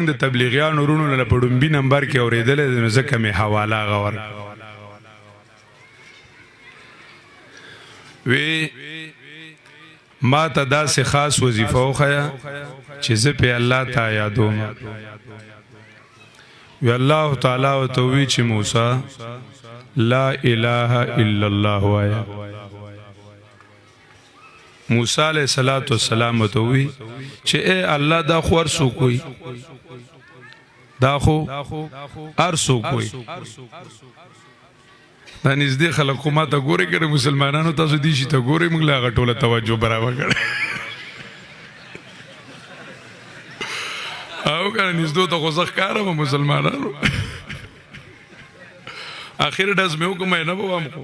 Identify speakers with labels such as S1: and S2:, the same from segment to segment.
S1: د تبلیغیانو ورونو له پړومبي نمبر کې اورېدلې نو ځکه مې حواله غور وی ما ته داسې خاص وظیفه وښیه چې زه پې الله ته یادوم وی الله تعالی ورته ووی چې موسی لا اله الا الله وایه موسی علیہ السلام ورته ووی چې اے الله دا خو هر څوک وایي دا خو هر څوک وایي دا نږدې خلک خو ما ته ګورې که مسلمانانو تاسو دې شي ته ګورئ موږ له هغه ټوله توجه برابر کړی او که نه نږدو ته خو زه ښکارم مسلمانانو اخر ډز مې وکړم نه به وام خو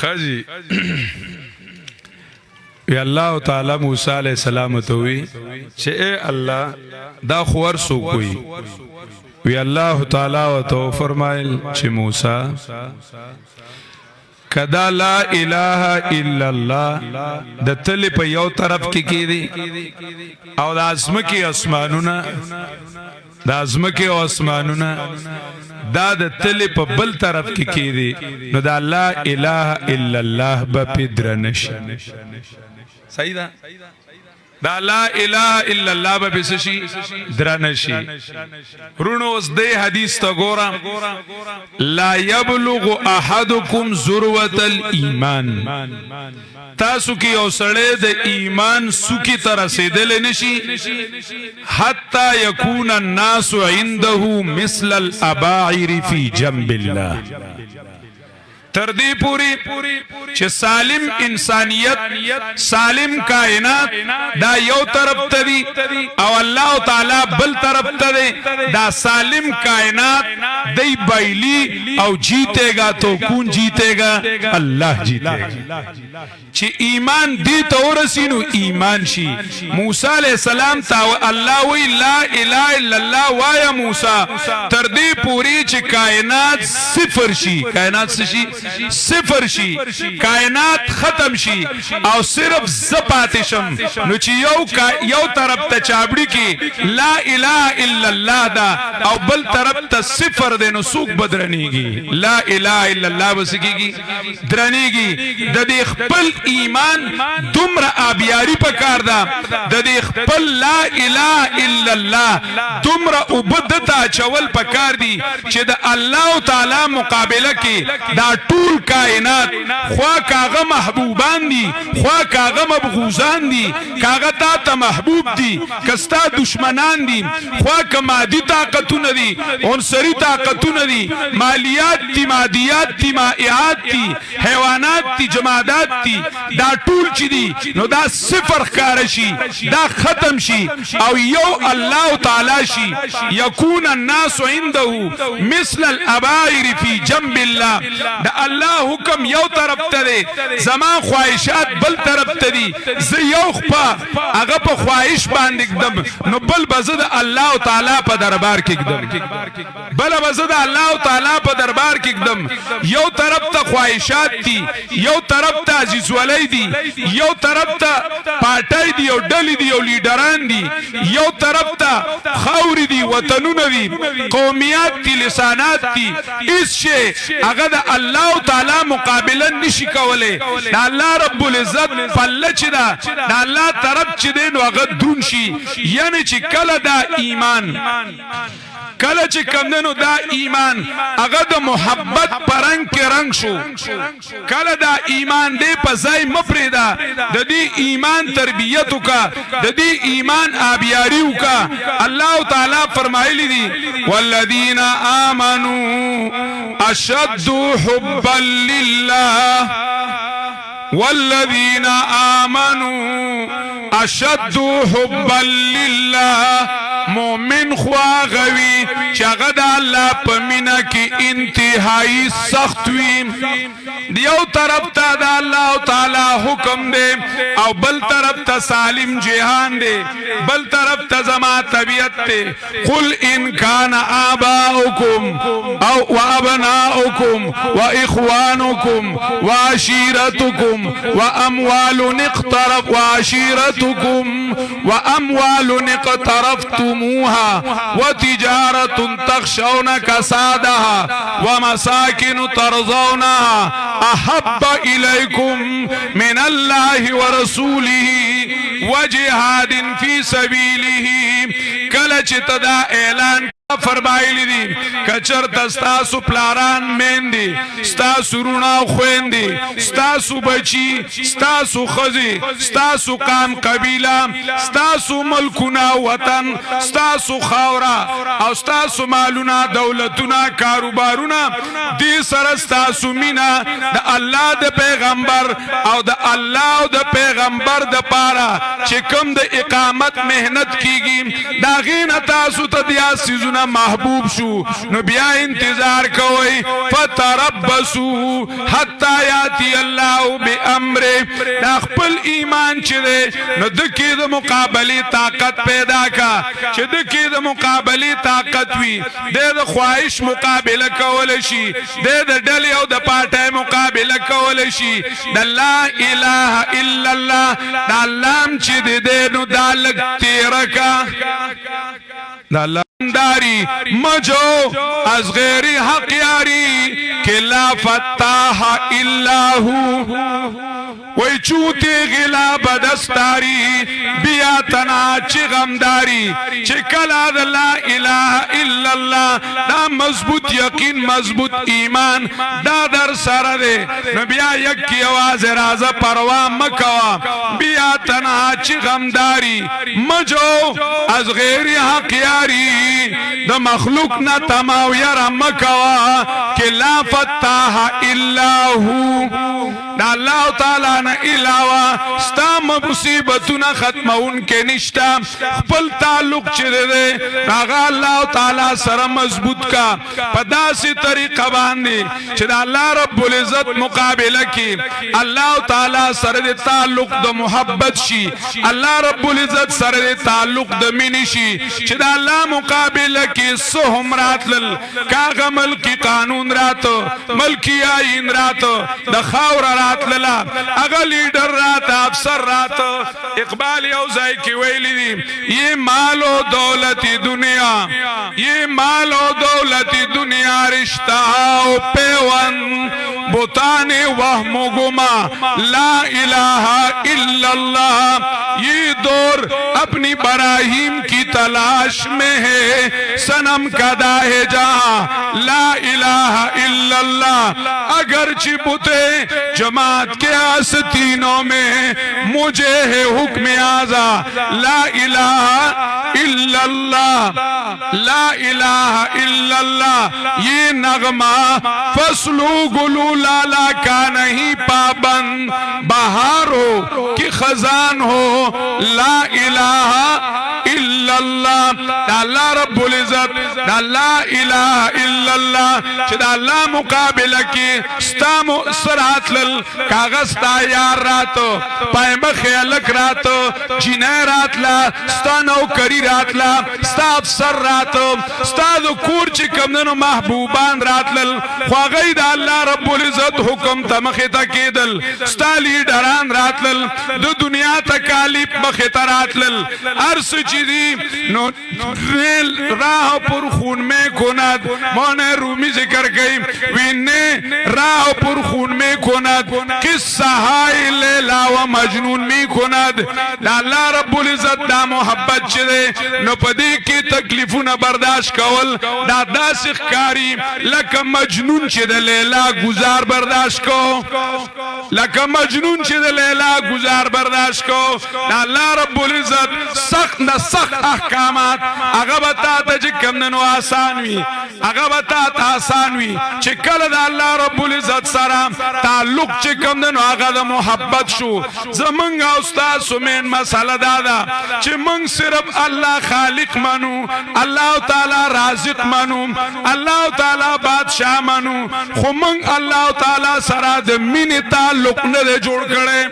S1: ښه جي وی الله تعالی موسی علیہ السلام ته وی چې اے الله دا خو هر څوک وایي وی الله تعالی ورته فرمایل چې موسی کدا لا اله الا الله د تل په یو طرف کې کیدی او د ازمکه اسمانونه د ازمکه او اسمانونه دا د تل په بل طرف کې کیدی نو دا لا اله الا الله به پدر نشي صحیح ده دا لا اله الا الله به بسشي درنشي رونو اوس دې حدیث ته ګورم لا يبلغ احدكم ذروه الايمان تاسو کې یو سړی د ایمان سوکی تر رسیدل نشي حتا يكون الناس عنده مثل الاباعر في جنب الله تر دې پوری چې سالم انسانیت سالم کائنات دا یو طرف ته دی او الله تعالی بل طرف ته دی دا سالم کائنات دی بایلی او جیتے گا تو کون جیتے گا اللہ جیتے گا چې ایمان دی ته ورسینو ایمان شي موسی علیہ السلام تا الله وی لا اله الا الله وایا موسی تر دې پوری چې کائنات صفر شي کائنات شي صفر شي کائنات ختم شي او صرف زپات شم نو چې یو طرف ته چابړي کې لا اله الا الله دا او بل طرف ته صفر دی نو څوک بدرنيږي لا اله الا الله وسکیږي درنيږي د دې خپل ایمان دومره آبیاری پکار دا د دې خپل لا اله الا الله دومره عبادت چول پکار دی چې د الله تعالی مقابله کې دا ټول کائنات خوا کاغه محبوبان دي خوا کاغه مبغوزان دي کاغه تا محبوب دي کستا دشمنان دي خوا کمادي طاقتونه دي عنصري طاقتونه دي مالیات دي مادیات دي مائعات دي حیوانات دي جمادات دي دا ټول چي دي نو دا صفر ښکار شي دا ختم شي او یو الله تعالی شي يكون الناس عنده مثل الابائر في جنب الله دا الله حکم یو طرف ته دی زما خواهشات بل طرف ته دي زه یو خپا هغه په خواهش باندې کدم نو بل بزه د الله تعالی په دربار کې کدم بل بزه د الله تعالی په دربار کې کدم یو طرف ته خواهشات دي یو طرف ته عزیز ولی دي یو طرف ته پارټای دي او ډلې دي او لیډران دي یو طرف ته خاوري دي وطنونه دي قومیات دي لسانات دي هیڅ شی هغه د الله تعالی مقابله نشي کوله دا الله رب العزت فل چې دا الله طرف چې دین هغه دون شي یعنی چې کله دا ایمان کله چې کمندنو دا ایمان هغه د محبت پرنګ کې رنگ شو کله دا ایمان دې په ځای مفردا د دې ایمان تربیت وکا د دې ایمان آبیاری وکا الله تعالی فرمایلی دي والذین آمنوا اشد حبا لله والذین آمنوا اشد حبا لله مومن خواغوی چاگه دا اللہ پمینا کی انتہائی سخت وی دیو طرف تا دا اللہ تعالی حکم دے او بل طرف تا سالم جہان دے بل طرف تا دا زما طبیعت تے قل ان کان آباؤکم او وابناؤکم واخوانکم وعشیرتکم واموال اقترفتموها وتجارة تخشون كسادها ومساكن ترضونها احب اليكم من الله ورسوله وجهاد في سبيله کلچ تدا اعلان فرمایلی دی کچر تستاسو پلاران میندی ستاسو رونا خویندی ستاسو بچی ستاسو خزی ستاسو قام قبیله ستاسو ملکونا وطن ستاسو خاورا او ستاسو مالونا دولتونا کاروبارونا دی سر ستاسو مینا دا اللہ دا پیغمبر او دا اللہ دا پیغمبر دا پارا چکم دا اقامت محنت کیگی دا غین تاسو تا دیا سیزونا محبوب شو نو بیا انتظار کوئی فتربسو حتی یاتی اللہ بی امر دا خپل ایمان چی دے نو دکی دا مقابلی طاقت پیدا کا چی دکی دا مقابلی طاقت وی دے دا خواہش مقابل کولشی دے دا ڈلی او دا پاٹے مقابل کولشی دا لا الہ الا اللہ دا اللہم چی دے نو دا لگتی رکا دا اللہ داری مجو از غیر حق یاری کہ لا فتاح الا ہو وی چوتی غلا بدستاری بیا تنا چی غمداری چی کلا دا لا الہ الا اللہ دا مضبوط یقین مضبوط ایمان دا در سر دے بیا یکی آواز رازہ پروا مکوا بیا تنا چی غمداری مجو از غیر حق یاری دا مخلوق نا تماو یرا مکوا کہ لا فتاح الا ہو دا اللہ تعالیٰ نا علاوہ ستا مصیبتنا ختمون کے نشتا خپل تعلق چرے دے ناغا اللہ تعالیٰ سر مضبوط کا پدا سی طریقہ باندے چرا اللہ رب العزت مقابلہ کی اللہ تعالیٰ سر دے تعلق دا محبت شی اللہ رب العزت سر دے تعلق دا منی شی چرا اللہ مقابلہ کی سہم رات لل کاغا ملکی قانون راتو ملکی آئین راتو دا خاور رات للا اگا لیڈر رات افسر رات اقبال یوزائی کی ویلی دی یہ مال و دولتی دنیا یہ مال و دولتی دنیا رشتہ و پیون بوتان وہم و گما لا الہ الا اللہ یہ دور اپنی براہیم کی تلاش میں ہے سنم کا داہ جہاں لا الہ الا اللہ اگرچہ بوتے جماعت کے آستینوں میں مجھے ہے حکم آزا لا الہ الا اللہ لا الہ الا اللہ یہ نغمہ فصلو گلو لالا کا نہیں پابند بہار ہو کہ خزان ہو لا الہ الا اللہ دا اللہ رب العزت دا لا الہ الا اللہ چھ دا اللہ مقابلہ کی ستا سرات لل کاغذ تا یار راتو پائم خیلک راتو جنہ رات لا ستا نوکری رات لا ستا افسر راتو ستا دو کور چکم دنو محبوبان رات لل خواغی دا اللہ رب العزت حکم تا مخیطا کی دل ستا لیڈران رات لل دو دنیا تکالیب مخیطا رات لل عرص چیزی نو راہ پر خون میں کند مونے رومی ذکر گئی وینے راہ پر خون میں کند قصہ ہائی لیلا و مجنون میں کند اللہ رب العزت دا محبت چدے نو پدی کی تکلیفون برداشت کول دا دا سخکاری لکا مجنون چدے لیلا گزار برداشت کو لکا مجنون چدے لیلا گزار برداشت کو اللہ رب العزت سخت نا سخت احکامات اغبتا تجکم ننو نو آسان وي هغه به تا ته آسان وي چې کله د الله رب العزت سره تعلق چې کوم دی نو هغه د محبت شو. زمونږ او ستاسو مین مسله دا ده چې مونږ صرف الله خالق منو، الله تعالی رازق منو، الله تعالی بادشاہ منو، خو مونږ الله تعالی سره د مینې تعلق نه دی جوړ کړی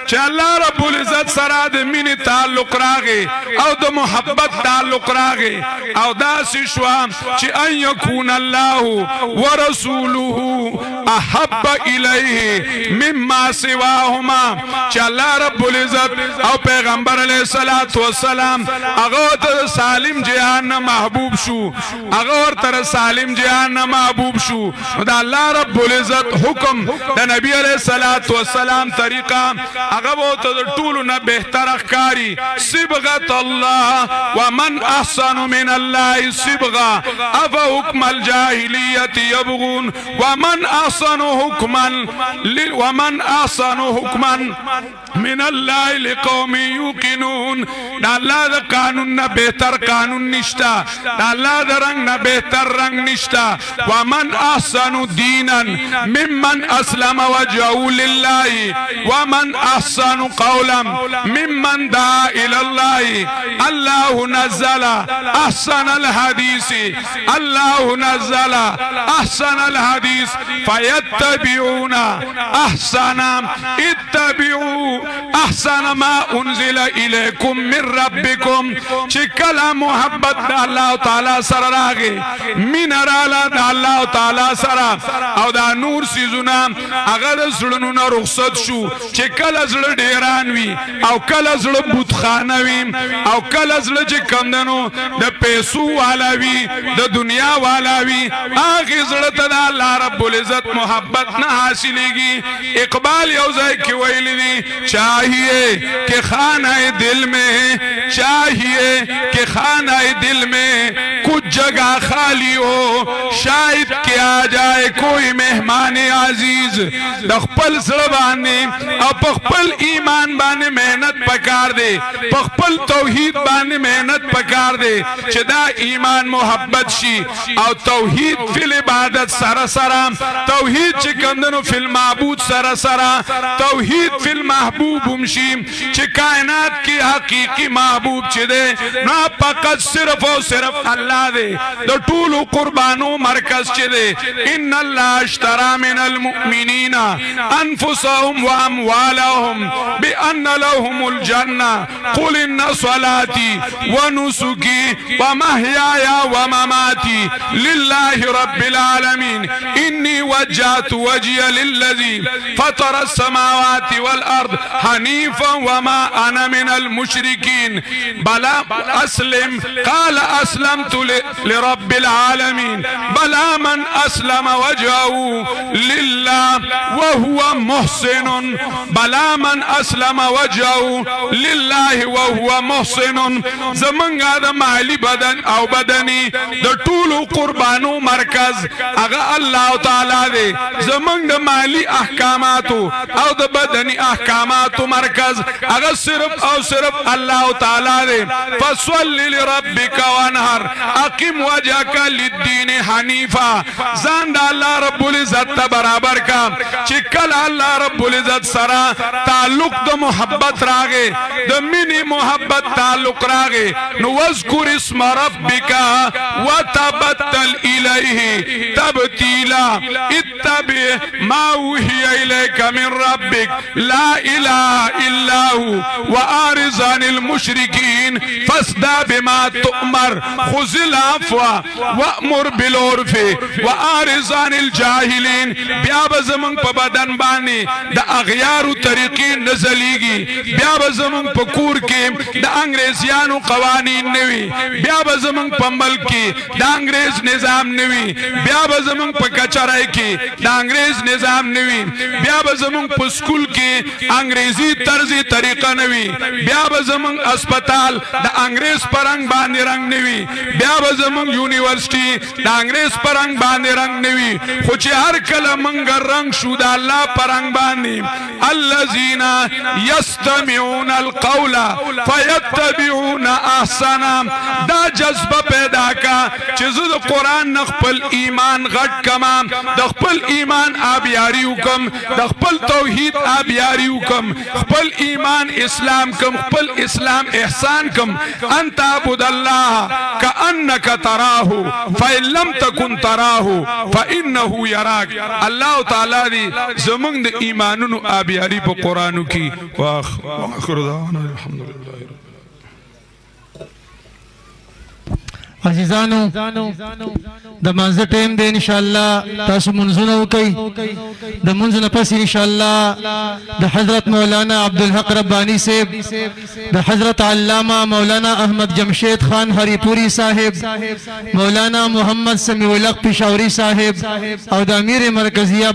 S1: چې الله رب العزت سره د مینې تعلق راغی او د محبت تعلق راغی او داسې شوه چې ان یکون الله ورسوله احب الیه مما سواهما چې الله رب العزت او پیغمبر علیه الصلاۃ والسلام هغه ته سالم جهان نه محبوب شو، هغه ورته سالم جهان نه محبوب شو. دا الله رب العزت حکم د نبی علیه الصلاۃ والسلام طریقه هغه ته د ټولو نه بهتر ښکاری. صبغت الله ومن احسن من الله صبغه افحکم الجاهلیت یبغون ومن احسن حکما من الله لقوم یوقنون. دا الله د قانون نه بهتر قانون نشتا، دا الله د رنگ نه بهتر رنگ نشتا. ومن احسن دینا ممن اسلم وجهه لله ومن احسن قولا ممن دعا الى الله. الله نزل احسن الحديث، الله نزل احسن الحديث فيتبعون احسن، اتبعوا احسن ما انزل اليكم من ربكم. چې کله محبت د الله تعالی سره راغی، مینه رااله د الله تعالی سره او دا نور سیزونه هغه د زړونو نه رخصت شو. چې کله زړه ډیران وي او کله زړه بتخانه وي او کله زړه چې کم دنو د پیسو والا وي د دنیا والا وي، هغه زړه ته د الله رب العزت محبت نه حاصلېږي. اقبال یو ځای کې ویلی دی چاہیے کہ خانہ دل میں، چاہیے کہ خانہ دل میں کچھ جگہ خالی ہو شاید کہ آ جائے کوئی مہمان عزیز. د خپل زړه باندې او په خپل ایمان باندې مهنت پکار دی، په خپل توحید باندې مهنت پکار دی چې دا ایمان محبت شي او توحید فی العبادت سره سره، توحید چې کمدنو فی المعبود سره سره، توحید فی المحبوب هم شي چې کائنات کی حقیقی محبوب چې دی نو فقط صرف او صرف الله دی. د ټولو قربانو مرکز چې دی ان الله اشترى من المؤمنین انفسهم واموالهم بان لهم الجنه قل ان صلاتي ونسكي ومحياي ومماتي لله رب العالمين اني وجهت وجهي للذي فطر السماوات والارض حنيفا وما انا من المشركين. بلا اسلم قال اسلمت لرب العالمين. بلا من اسلم وجهه لله وهو محسن، بلا من اسلم وجهه لله وهو محسن. زمنګا د مالی بدن او بدنی د ټولو قربانو مرکز هغه الله تعالی دی. زمنګ د مالی احکاماتو او د بدنی احکاماتو مرکز هغه صرف او صرف الله تعالی دی. فصل لربک وانحر اقم وجهك للدين حنیفا. ځان د الله رب العزت برابر کا چې کله الله رب العزت سره تعلق د محبت راغی، د مینې محبت تعلق راغی نو واذکر اسم ربک وتبتل الیه تبتیلا. اتبع ما اوحی الیک من ربک لا اله الا هو واعرض عن المشرکین فاصدع بما تؤمر خذ العفو وامر بالعرف واعرض عن الجاهلین. بیا به زمونږ په بدن باندې د اغیارو طریقې نزلیږي، بیا به زمونږ په کور کې د انګریزیانو قوانین نوي، بیا به زمونږ په ملک کې د انګریز نظام نوي، بیا به زمونږ په کچرای کې د انګریز نظام نوي، بیا به زمونږ په سکول کې انګریزي طرزي طریقه نوي، بیا به زمونږ اسپیټال د انګریز پرنګ باندې رنگ نوي، بیا به زمونږ یونیورسيټي د انګريز پرنګ باندې رنگ نوي خو چې هر کله منګ رنگ شو د الله پرنګ باندې الذين يستمعون القول فيتبعون احسن دا جذبه پیدا کا چې زه د قران خپل ایمان غټ کما د خپل ایمان آبیاری وکم د خپل توحید آبیاری وکم خپل ایمان اسلام کم خپل اسلام احسان کم انت عبد الله كأنك تراه فإن لم تكن تراه فإنه يراك الله تعالی دی زمونږ د ایمانونو آبیاری په قرانو کې واخر دعوانا الحمدلله
S2: عزیزانو د مانځه ټیم دی ان شاء الله تاسو منځونه وکئ د منځ نه پس ان شاء الله د حضرت مولانا عبدالحق ربانی صاحب د حضرت علامہ مولانا احمد جمشید خان ہری پوری صاحب مولانا محمد سمیع الحق پشاوری صاحب او د امیر مرکزیہ